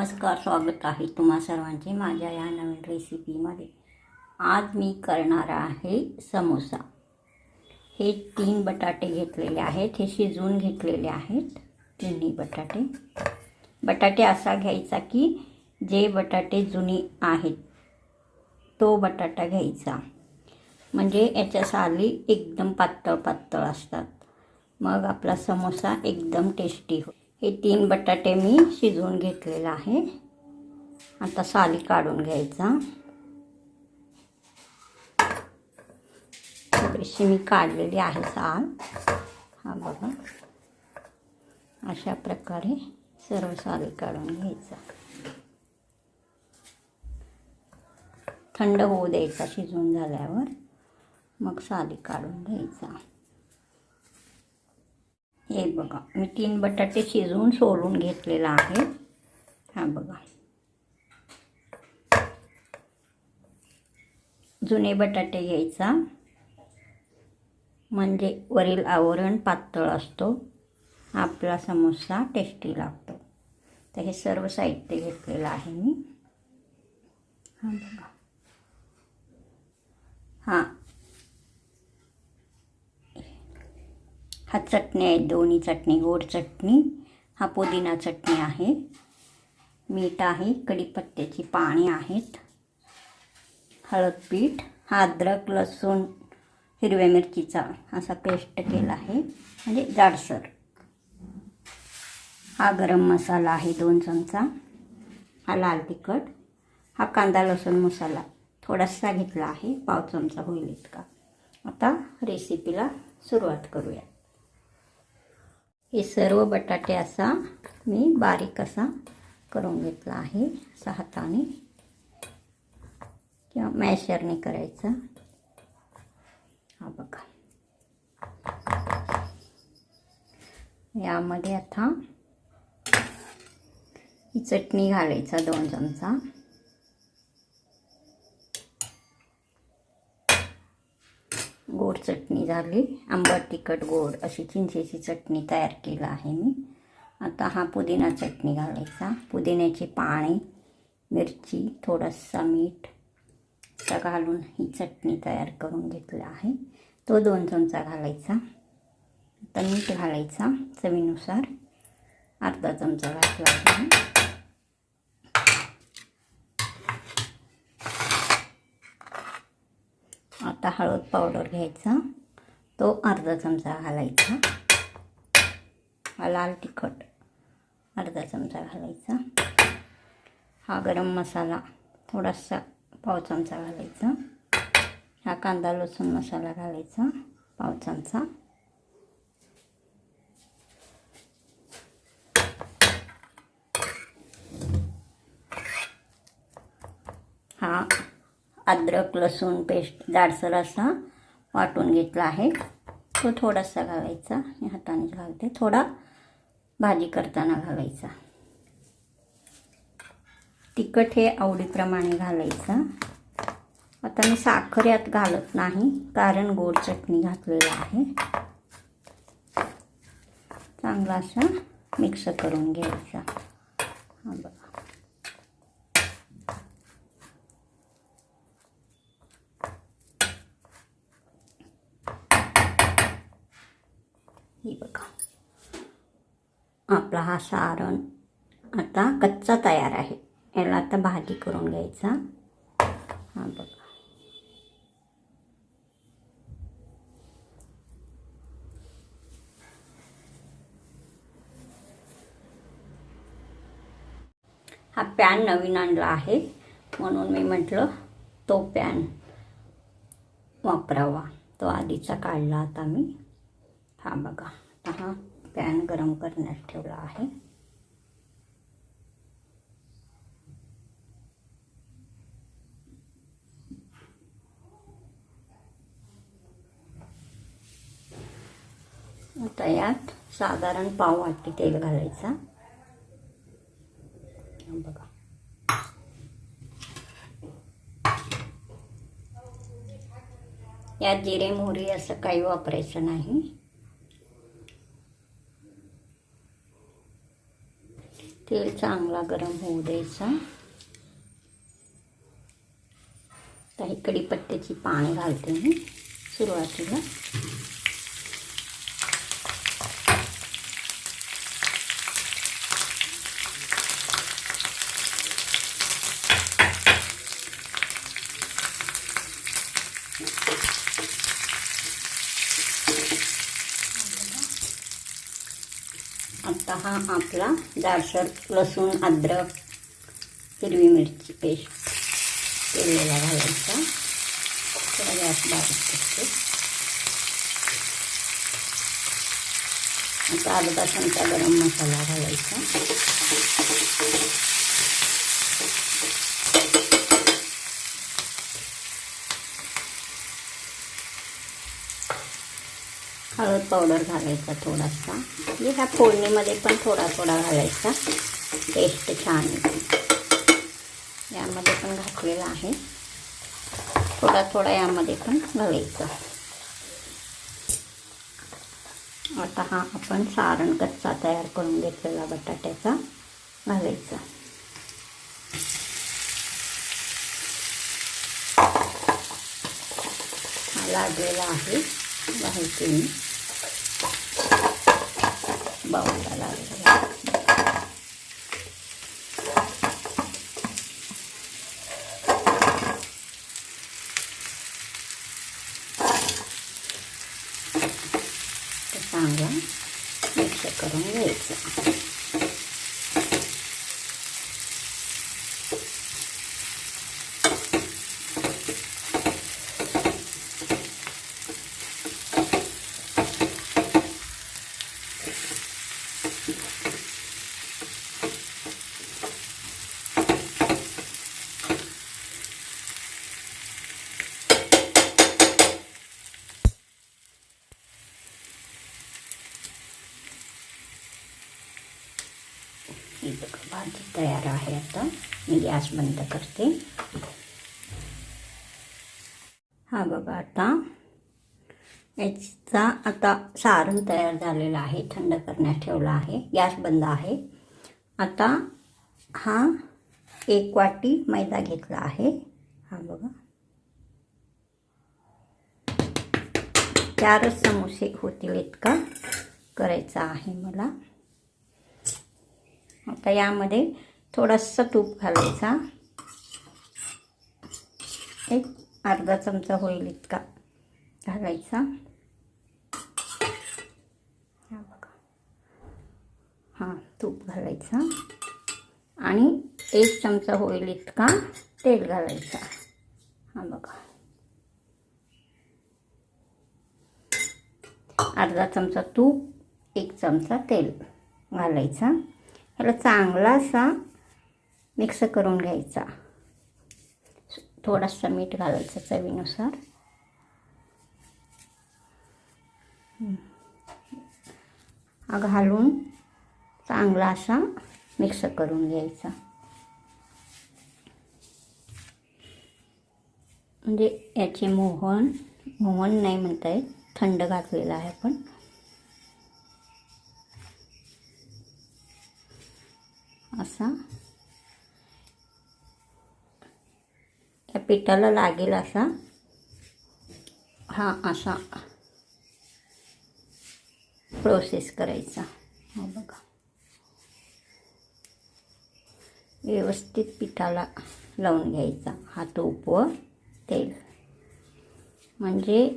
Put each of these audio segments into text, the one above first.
नमस्कार, स्वागत आहे तुम्हा सर्वांचे माझ्या या नवीन रेसिपीमध्ये। आज मी करणार आहे समोसा। हे 3 बटाटे घेतलेले आहेत, हे शिजवून घेतलेले आहेत तिन्ही बटाटे असा घ्यायचा की जे बटाटे जुने आहेत तो बटाटा घ्यायचा, म्हणजे याच्या साली एकदम पातळ असतात, मग आपला समोसा एकदम टेस्टी हो। हे 3 बटाटे मी शिजवून घेतलेला आहे। आता साली काढून घ्यायचा। थोडीशी मी काढलेली आहे साल। हा बघा, अशा प्रकारे सर्व साली काढून घ्यायचा। थंड होऊ द्यायचा शिजवून झाल्यावर, मग साली काढून घ्यायचा। हे बघा, मी 3 बटाटे शिजवून सोलून घेतलेला आहे। हा बघा, जुने बटाटे घ्यायचा, म्हणजे वरील आवरण पातळ असतो, आपला समोसा टेस्टी लागतो। तर हे सर्व साहित्य घेतलेलं आहे मी। हा बघा, हा चटणी आहे, दोन्ही चटणी, गोड चटणी, हा पुदिना चटणी आहे, मीठ आहे, कढीपत्त्याची पाने आहेत, हळद पीठ, हा अद्रक लसूण हिरव्या मिरचीचा असा पेस्ट केला आहे, म्हणजे जाडसर। हा गरम मसाला आहे 2 चमचा, हा लाल तिखट, हा कांदा लसूण मसाला थोडासा घेतला आहे, पाव चमचा होईल इतका। आता रेसिपीला सुरुवात करूया। हे सर्व बटाटे असा मी बारीक असा करून घेतला आहे, असा हाताने किंवा मॅशरने करायचा। हा बघा, यामध्ये आता ही चटणी घालायचा 2 चमचा, गोड चटणी झाली, आंबट तिखट गोड अशी चिंचेची चटणी तयार केला आहे मी। आता हा पुदिना चटणी घालायचा, पुदिन्याची पाने, मिरची, थोडासा मीठ असा घालून ही चटणी तयार करून घेतली आहे, तो 2 चमचा घालायचा। आता मीठ घालायचा चवीनुसार, अर्धा चमचा घातला आहे। आता हळद पावडर घ्यायचा, तो अर्धा चमचा घालायचा। हा लाल तिखट अर्धा चमचा घालायचा। हा गरम मसाला थोडासा पाव चमचा घालायचा। हा कांदा लसूण मसाला घालायचा पाव चमचा। हा अद्रक लसूण पेस्ट जाडसर असा वाटून घेतला आहे, तो थोडासा घालायचा, मी हाताने घालते, थोडा भाजी करताना घालायचा। तिखट हे आवडीप्रमाणे घालायचं। आता मी साखर यात घालत नाही, कारण गोड चटणी घातलेली आहे। चांगला असा मिक्स करून घ्यायचा। हा बघा, हे बघा, आपला हा सारण आता कच्चा तयार आहे, याला आता भाजी करून घ्यायचा। हा बघा, हा पॅन नवीन आणला आहे, म्हणून मी म्हटलं तो पॅन वापरावा, तो आधीचा काढला आता मी। हा बघा, आता हा पॅन गरम करण्यास ठेवला आहे। आता यात साधारण पाव वाटी तेल घालायचा। बघा, यात जिरे मोहरी असं काही वापरायचं नाही। तेल चांगला गरम होऊ द्यायचा. तर ही कढीपत्त्याची पाने घालते मी सुरुवातीला. आता हा आपला जाडसर लसूण, अद्रक, हिरवी मिरची पेस्ट केलेला घालायचा. थोडा गॅस बारीक करते. आता अर्धा चमचा गरम मसाला घालायचा. हळद पावडर घालायचा थोडासा. म्हणजे ह्या फोडणीमध्ये पण थोडा थोडा घालायचा, टेस्ट छान येते. यामध्ये पण घातलेला आहे, थोडा थोडा यामध्ये पण घालायचा. आता हा आपण सारण कच्चा तयार करून घेतलेला बटाट्याचा घालायचा. हा लागलेला आहे, घालते मी बाऊलला लागलेला. चांगला मिक्स करून घ्यायचं. ही बघा भाजी तयार आहे. आता मी गॅस बंद करते. हा बघा आता याचा आता सारण तयार झालेलं आहे. थंड करण्यास ठेवला आहे. गॅस बंद आहे. आता हा 1 वाटी मैदा घेतला आहे. हा बघा 4 समोसे होतील इतका करायचा आहे मला. आता यामध्ये थोडासा तूप घालायचा. एक अर्धा चमचा होईल इतका घालायचा. हा बघा, हा तूप घालायचा आणि 1 चमचा होईल इतका तेल घालायचा. हा बघा अर्धा चमचा तूप, 1 चमचा तेल घालायचा. ह्याला चांगलासा मिक्स करून घ्यायचा. थोडासा मीठ घालायचं चवीनुसार. हा घालून चांगला असा मिक्स करून घ्यायचा. म्हणजे याचे मोहन नाही म्हणता येत, थंड घातलेला आहे पण. असा त्या पिठाला लागेल असा हा असा प्रोसेस करायचा. हो बघा व्यवस्थित पिठाला लावून घ्यायचा हा तूप व तेल. म्हणजे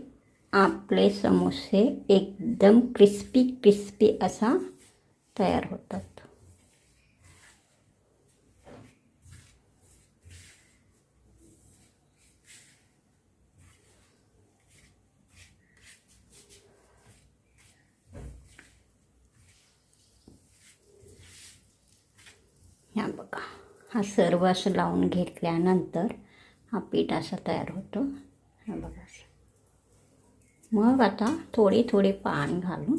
आपले समोसे एकदम क्रिस्पी असा तयार होतात. ह्या बघा हा सर्व असं लावून घेतल्यानंतर हा पीठ असा तयार होतो. हा बघा मग आता थोडे पाणी घालून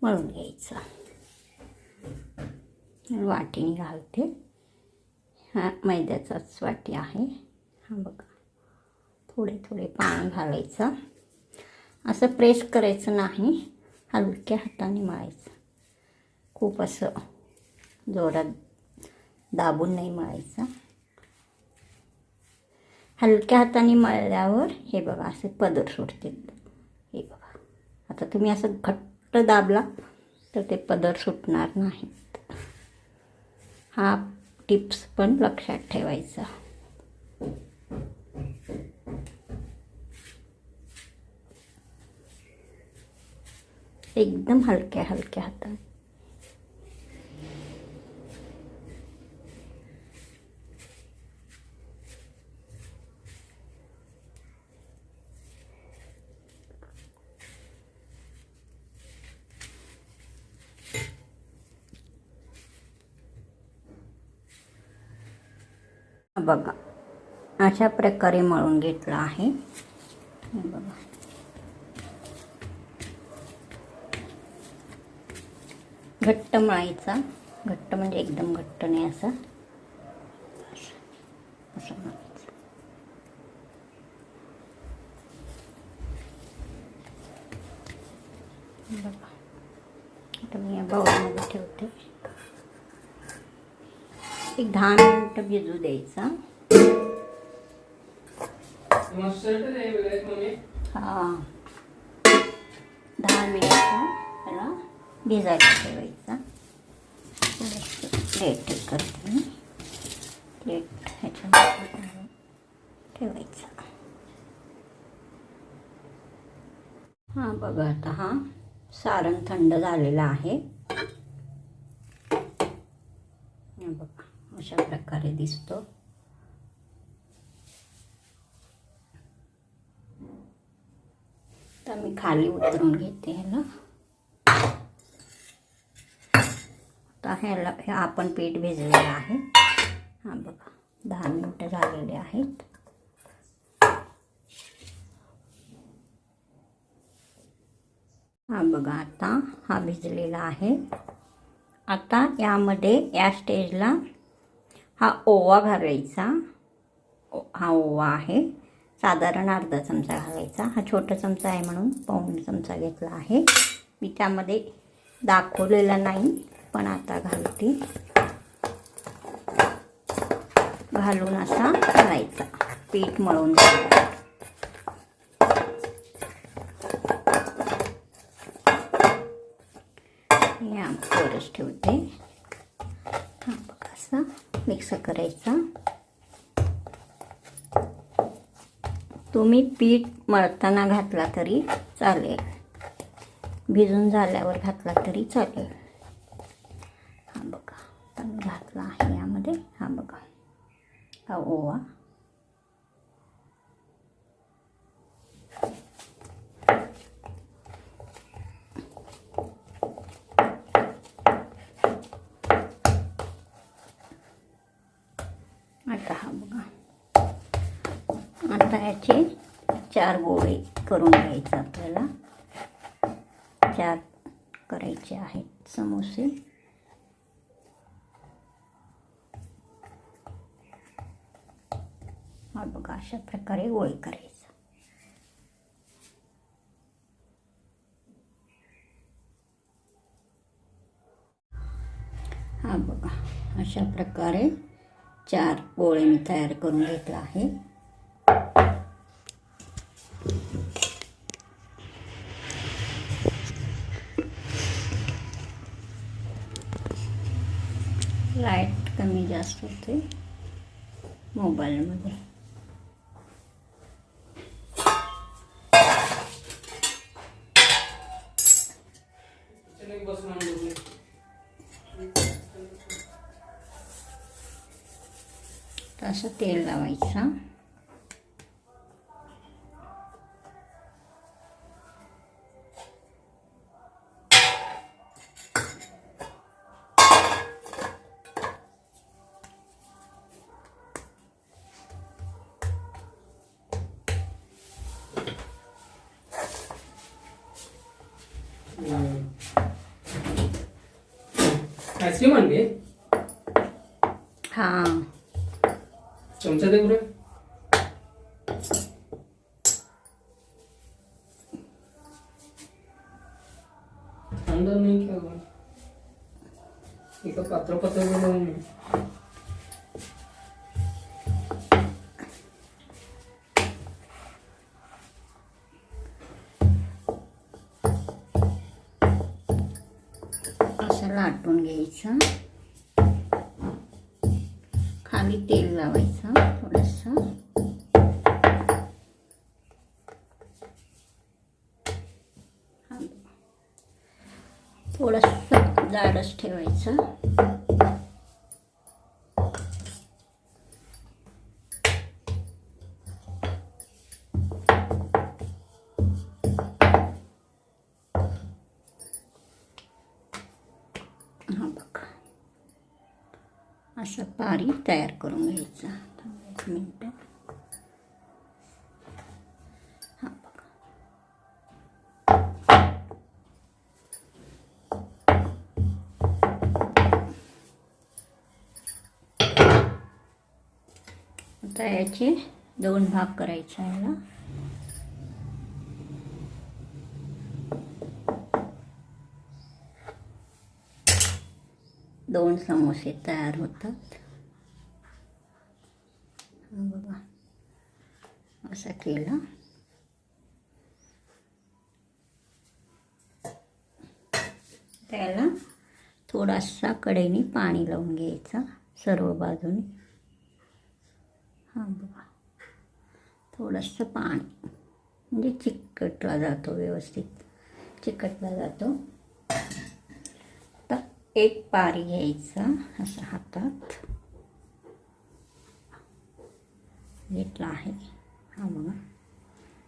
मळून घ्यायचं. वाटीने घालते. हा मैद्याचाच वाटी आहे. हा बघा थोडे पाणी घालायचं. असं प्रेस करायचं नाही, हलक्या हाताने मळायचं. खूप असं जोरात दाबून नाही मळायचा. हलक्या हाताने मळल्यावर हे बघा असे पदर सुटतील. हे बघा, आता तुम्ही असं घट्ट दाबला तर ते पदर सुटणार नाहीत. हा टिप्स पण लक्षात ठेवायचा. एकदम हलक्या हलक्या हाताने. बघा अशा प्रकारे मळून घेतला आहे. बघा घट्ट मळायचा. घट्ट म्हणजे एकदम घट्ट नाही, असं असं मळायचं. बघा आता मी या बाउलमध्ये ठेवते. एक 10 मिनिटं भिजू द्यायचा. हा 10 मिनिटं त्याला भिजायला ठेवायचा. प्लेट करते मी. प्लेट ह्याच्यामध्ये ठेवायचा. हां बघा आता हा सारण थंड झालेला आहे. बघा अशा प्रकारे दिसतो. तर मी खाली उतरून घेते ह्याला. आता ह्याला हे आपण पीठ भिजलेलं आहे. हा बघा 10 मिनिटं झालेले आहेत. हा बघा आता हा भिजलेला आहे. आता यामध्ये या स्टेजला हा ओवा घालायचा. हा ओवा आहे, साधारण अर्धा चमचा घालायचा. हा छोटा चमचा आहे म्हणून पाऊण चमचा घेतला आहे मी. त्यामध्ये दाखवलेला नाही पण आता घालते. घालून असा घालायचा. पीठ मळून घ्यायचं. यावरच ठेवते. हा बघा असं मिक्स करायचा. तुम्ही पीठ मळताना घातला तरी चालेल, भिजून झाल्यावर घातला तरी चालेल. हा बघा आता मी घातला आहे यामध्ये. हा बघा हा ओवा. आता हा बघा आता याचे 4 गोळे करून घ्यायचे. आपल्याला 4 करायचे आहेत समोसे. हा बघा अशा प्रकारे गोळे करायचं. हा बघा अशा प्रकारे 4 गोळे मी तयार करून घेतला आहे. लाईट कमी जास्त होते मोबाईलमध्ये. असं तेल लावायचं. आईस्क्रीम आणली. हा चमचा दे बरं. अंदर नहीं क्या हुआ. इथं पात्र बनवून असं लाटून घ्यायचं. खाली तेल लावायचं थोडंसं. थोडंसं जाडच ठेवायचं. हा बघा, असं पारी तयार करून घ्यायचं. एक मिनटं. हा बघा, आता याचे 2 भाग करायचे याला. दोन समोसे तयार होतात. बघा, असं केलं. त्याला थोडासा कढईने पाणी लावून घ्यायचं सर्व बाजूने. हां बघा, थोडंसं पाणी म्हणजे चिकटला जातो, व्यवस्थित चिकटला जातो. आता एक पारी घ्यायचा असं हातात घेतला आहे. हा बघा,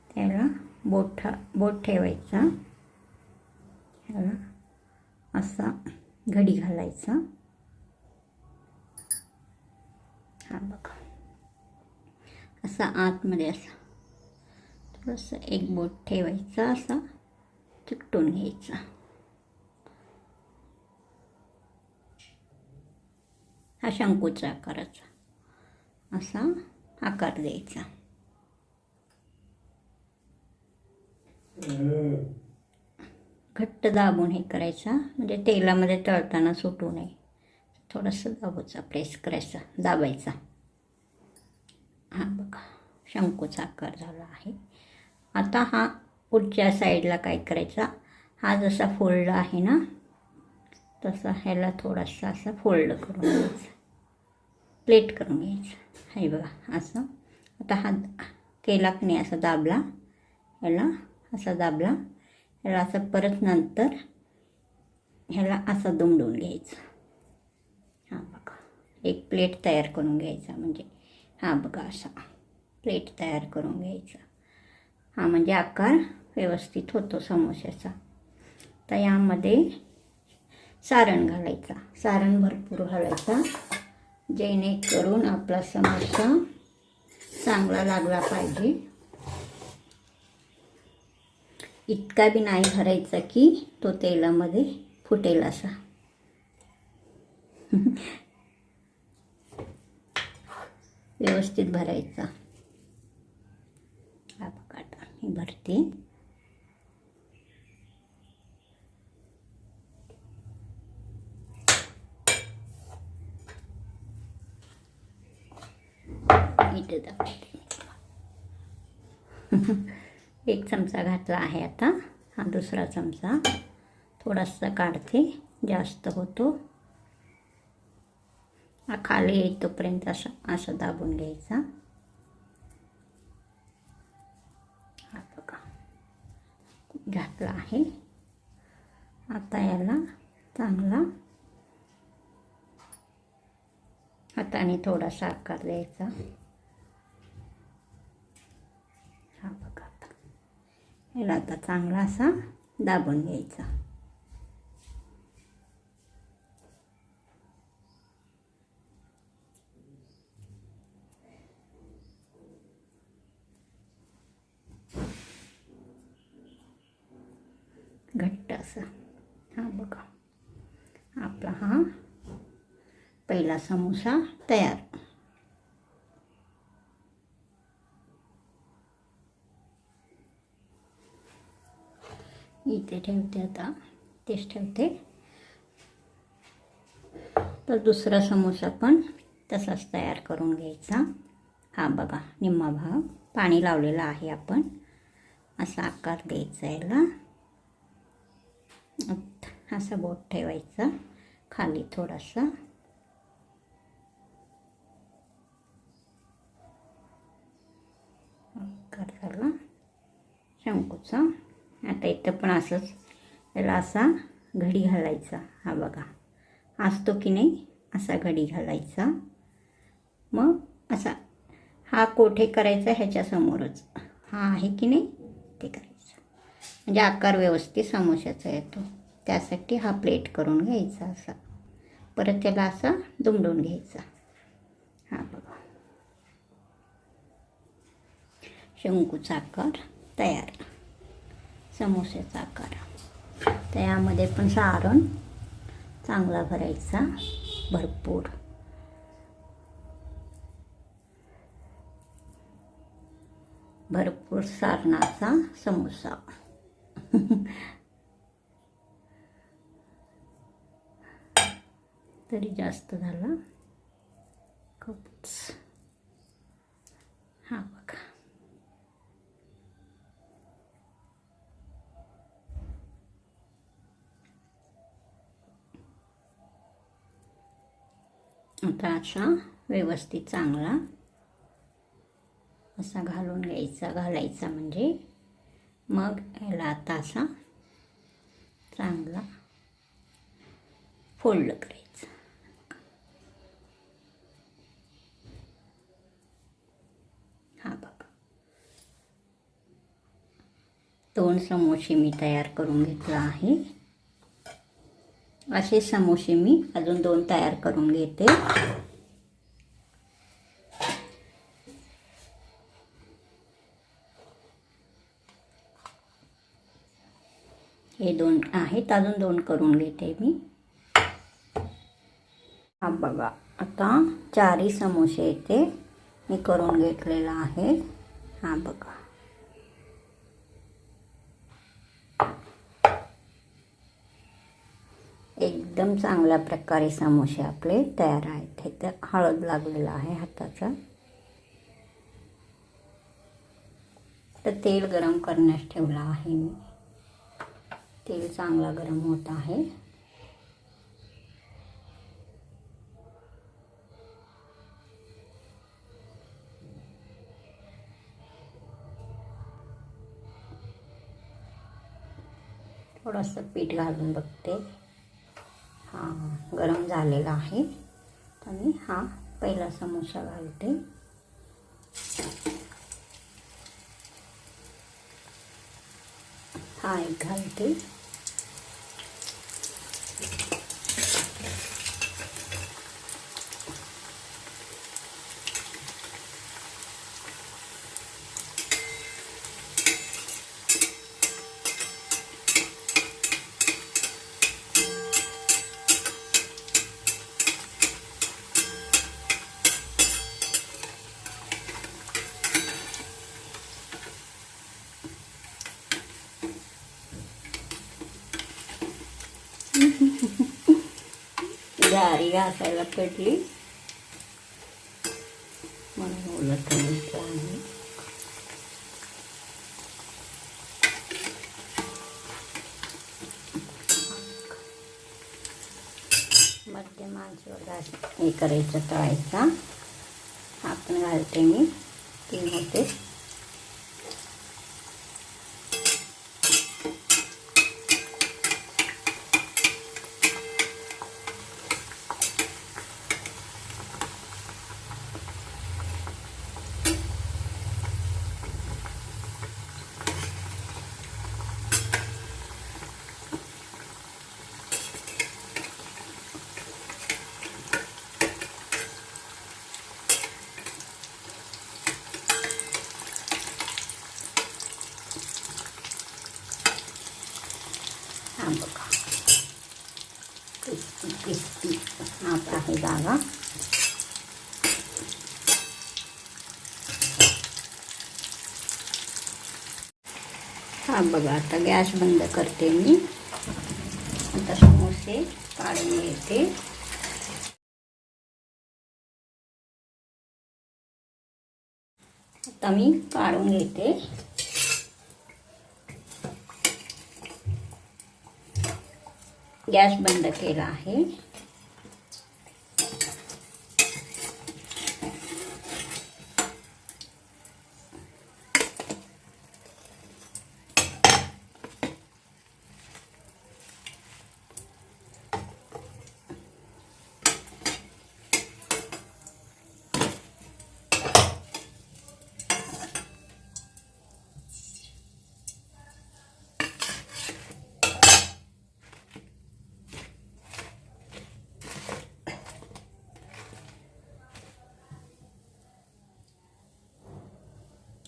त्याला बोट ठेवायचा. ह्याला असा घडी घालायचा. हा बघा, असा आतमध्ये असा थोडंसं एक बोट ठेवायचा, असा चिकटून घ्यायचा. हा शंकूचा आकाराचा असा आकार द्यायचा. घट्ट दाबून हे करायचा, म्हणजे तेलामध्ये तळताना सुटू नये. थोडंसं दाबायचा, प्रेस करायचा, दाबायचा. हा बघा, शंकूचा आकार झाला आहे. आता हा पुढच्या साईडला काय करायचा, हा जसा फोल्ड आहे ना तसा ह्याला थोडासा असा फोल्ड करून घ्यायचा, प्लेट करून घ्यायचं. हे बघा असं. आता हा केला की नाही असा दाबला, ह्याला असा दाबला, ह्याला असं परत नंतर ह्याला असं दुमडून घ्यायचं. हां बघा, एक प्लेट तयार करून घ्यायचा. म्हणजे हां बघा, असा प्लेट तयार करून घ्यायचा. हा म्हणजे आकार व्यवस्थित होतो समोस्याचा. तर यामध्ये सारण घालायचा, सारण भरपूर घालायचा, जेणेकरून आपला समोसा चांगला लागला पाहिजे. इतका बी नाही भरायचा की तो तेलामध्ये फुटेल असा. व्यवस्थित भरायचा. हा बघा, आता मी भरते. इथे दाखवते. एक चमचा घातला आहे. आता हा दुसरा चमचा थोडासा काढते, जास्त होतो. हा खाली येतोपर्यंत असं दाबून घ्यायचा. हा बघा, घातला आहे. आता याला चांगला हाताने थोडासा आकार द्यायचा. हा बघा, आता याला आता चांगला असा दाबून घ्यायचा. घट्ट असं. हा बघा, आपला हा पहिला समोसा तयार. इथे ठेवते, आता तेच ठेवते. तर दुसरा समोसा पण तसाच तयार करून घ्यायचा. हा बघा, निम्मा भाग पाणी लावलेला आहे आपण. असा आकार द्यायचा याला. असा बोट ठेवायचा खाली थोडासा. आकार झाला शंकूचा. आता इथं पण असंच याला असा घडी घालायचा. हा बघा, असतो की नाही असा घडी घालायचा. मग असा हा कोठे करायचा ह्याच्यासमोरच हा आहे की नाही ते करायचं, म्हणजे आकार व्यवस्थित समोशाचा येतो. त्यासाठी हा प्लेट करून घ्यायचा असा. परत त्याला असा दुमडून घ्यायचा. हा बघा, शंकूचा आकार तयार, समोस्याचा आकार. तर यामध्ये पण सारण चांगला भरायचा, भरपूर. भरपूर सारणाचा समोसा. तरी जास्त झाला खूपच. हा बघा, आता असा व्यवस्थित चांगला असा घालून घालायचा, म्हणजे मग याला आता असा चांगला फोल्ड करायचा. हा बघा, 2 समोसे मी तयार करून घेतला आहे. असे समोसे मी अजून 2 तयार करून घेते. हे 2 आहेत, अजून 2 करून घेते मी. हा बघा, आता 4 समोसे इथे मी करून घेतलेला आहे. हा बघा, एकदम चांगल्या प्रकारे समोसे आपले तयार आहेत. इथे हळद लागलेला आहे हाताचा. तर तेल गरम करण्यास ठेवला आहे मी. तेल चांगला गरम होत आहे. थोडंसं पीठ घालून बघते. हां, गरम झालेला आहे. तर मी हा पहिला समोसा घालते. हा एक घालते. जारी घासायला पडली म्हणून उलट आहे. मध्यम आचेवर घास हे करायचं, तळायचा. हा पण घालते मी. 3 होते. हा बघा, क्रिस्पी हात आहे जागा. हा बघा, आता गॅस बंद करते मी. आता समोसे काढून घेते. आता मी काढून घेते. गॅस बंद केला आहे.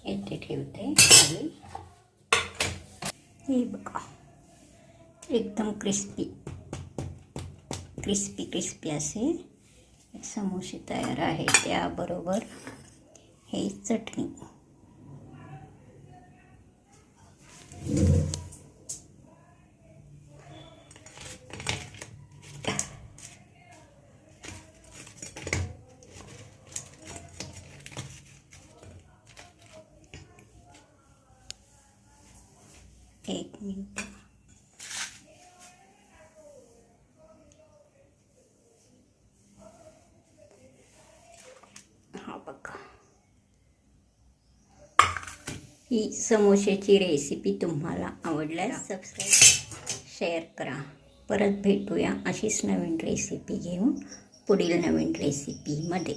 इथे ठेवते खाली. हे बघा, एकदम क्रिस्पी क्रिस्पी क्रिस्पी असे समोसे तयार आहे. त्याबरोबर हे चटणी. एक मिनिट. हा बघा, ही समोसेची रेसिपी तुम्हाला आवडल्यास सबस्क्राईब शेअर करा. परत भेटूया अशीच नवीन रेसिपी घेऊन पुढील नवीन रेसिपीमध्ये.